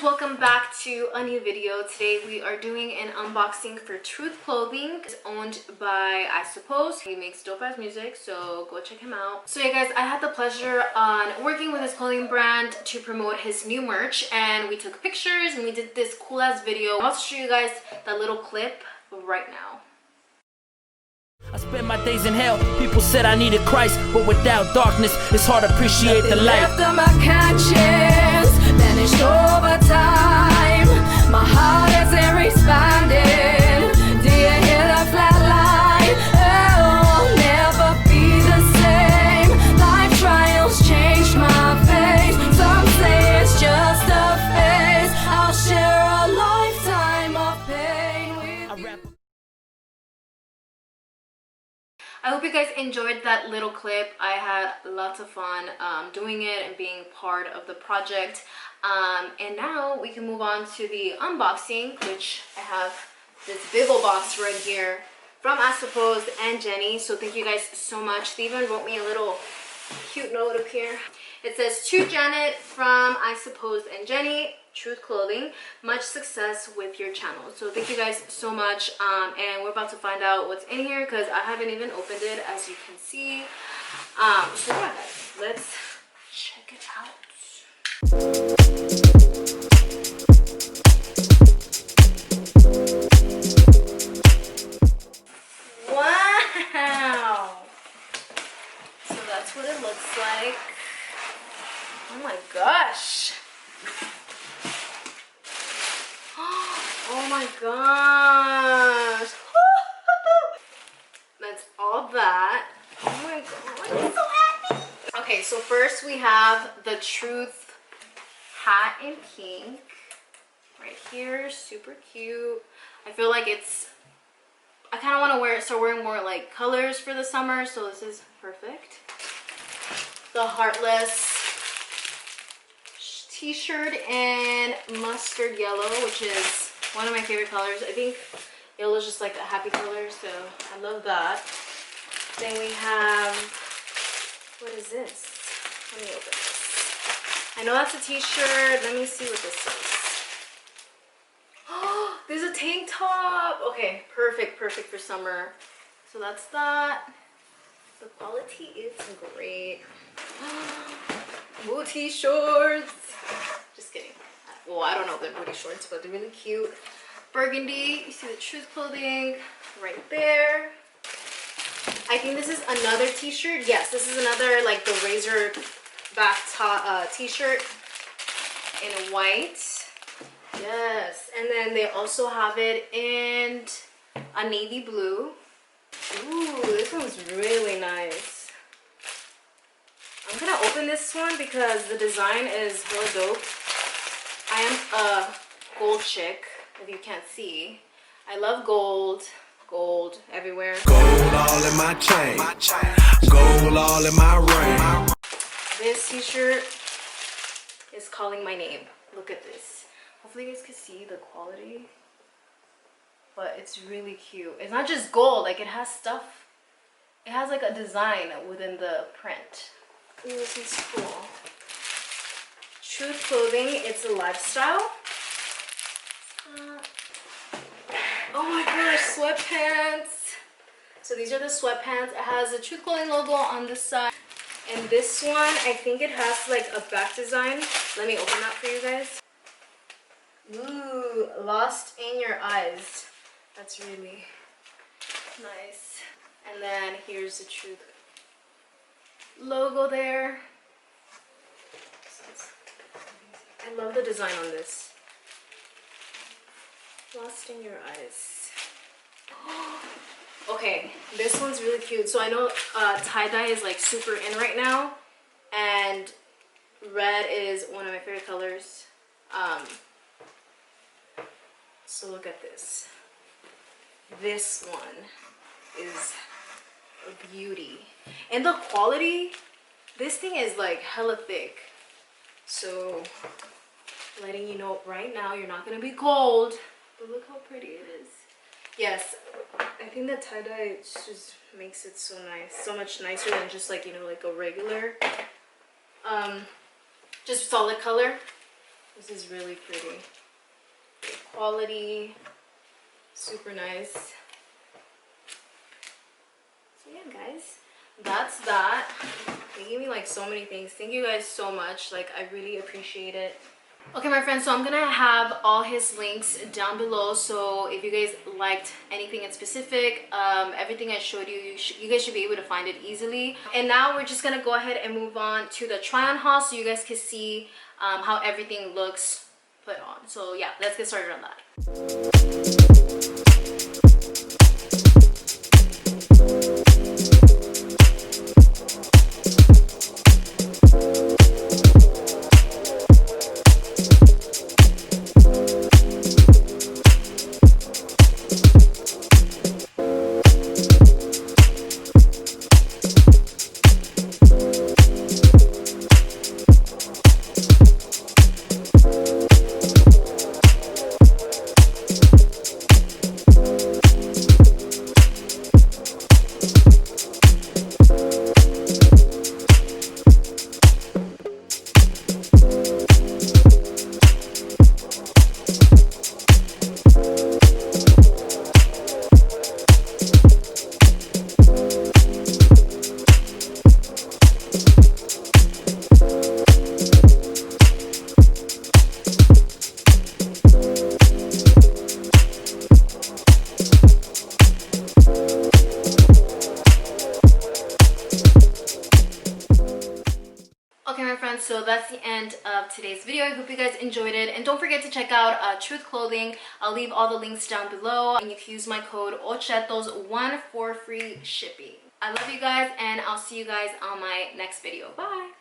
welcome back to a new video. Today we are doing an unboxing for Truth Clothing. It's owned by I Suppose. He makes dope ass music, so go check him out. So yeah guys, I had the pleasure on working with his clothing brand to promote his new merch, and we took pictures and we did this cool ass video. I'll show you guys that little clip right now. I spent my days in hell. People said I needed Christ, but without darkness, it's hard to appreciate the light. Left on my conscience, vanished over time. My heart hasn't responded. Do you hear the flat line? Oh, I'll never be the same. Life trials changed my face. Some say it's just a phase. I'll share a lifetime of pain with you. I hope you guys enjoyed that little clip. I had lots of fun doing it and being part of the project. And now we can move on to the unboxing, which I have this big ol' box right here from I Suppose and Jenny. So thank you guys so much. They even wrote me a little cute note up here. It says, to Janet from I Suppose and Jenny, Truth Clothing, much success with your channel. So thank you guys so much, and we're about to find out what's in here because I haven't even opened it, as you can see. So yeah guys, let's check it out. Wow, so that's what it looks like. Oh my gosh. Oh my gosh. That's all that. Oh my god, I'm so happy. Okay, so first we have the Truth hat in pink right here. Super cute. I feel like I kind of want to start wearing more like colors for the summer, so this is perfect. The heartless t-shirt in mustard yellow, which is one of my favorite colors. I think yellow is just like a happy color, so I love that. Then we have, what is this? Let me open this. I know that's a t-shirt. Let me see what this is. Oh, there's a tank top. Okay, perfect for summer. So that's that. The quality is great. Booty shorts. Just kidding. Well, I don't know if they're booty shorts, but they're really cute. Burgundy. You see the Truth Clothing right there. I think this is another t-shirt. Yes, this is another like the razor back top t-shirt in white. Yes, and then they also have it in a navy blue. Ooh, this one's really nice. I'm gonna open this one because the design is hella dope. I am a gold chick, if you can't see. I love gold. Gold everywhere. Gold all in my chain. Gold all in my ring. This t-shirt is calling my name. Look at this. Hopefully you guys can see the quality. But it's really cute. It's not just gold, like it has stuff. It has like a design within the print. Ooh, this is cool. Truth Clothing, it's a lifestyle. Oh my gosh, sweatpants. So these are the sweatpants. It has the Truth Clothing logo on this side. And this one, I think it has like a back design. Let me open that for you guys. Ooh, Lost in Your Eyes. That's really nice. And then here's the Truth logo there. I love the design on this. Lost in Your Eyes. Okay, this one's really cute. So I know tie-dye is like super in right now, and red is one of my favorite colors. So look at this. This one is a beauty. And the quality, this thing is like hella thick. So letting you know right now, you're not gonna be cold. But look how pretty it is. Yes, I think the tie-dye just makes it so nice. So much nicer than just like, you know, like a regular just solid color. This is really pretty. Great quality, super nice. So yeah, guys, that's that. They gave me like so many things. Thank you guys so much. Like, I really appreciate it. Okay, my friends, so I'm gonna have all his links down below, so if you guys liked anything in specific, everything I showed you, you guys should be able to find it easily. And now we're just gonna go ahead and move on to the try-on haul so you guys can see how everything looks put on. So yeah, let's get started on that. Okay, my friends, so that's the end of today's video. I hope you guys enjoyed it, and don't forget to check out Truth Clothing. I'll leave all the links down below, and you can use my code OCHETOS1 for free shipping. I love you guys, and I'll see you guys on my next video. Bye.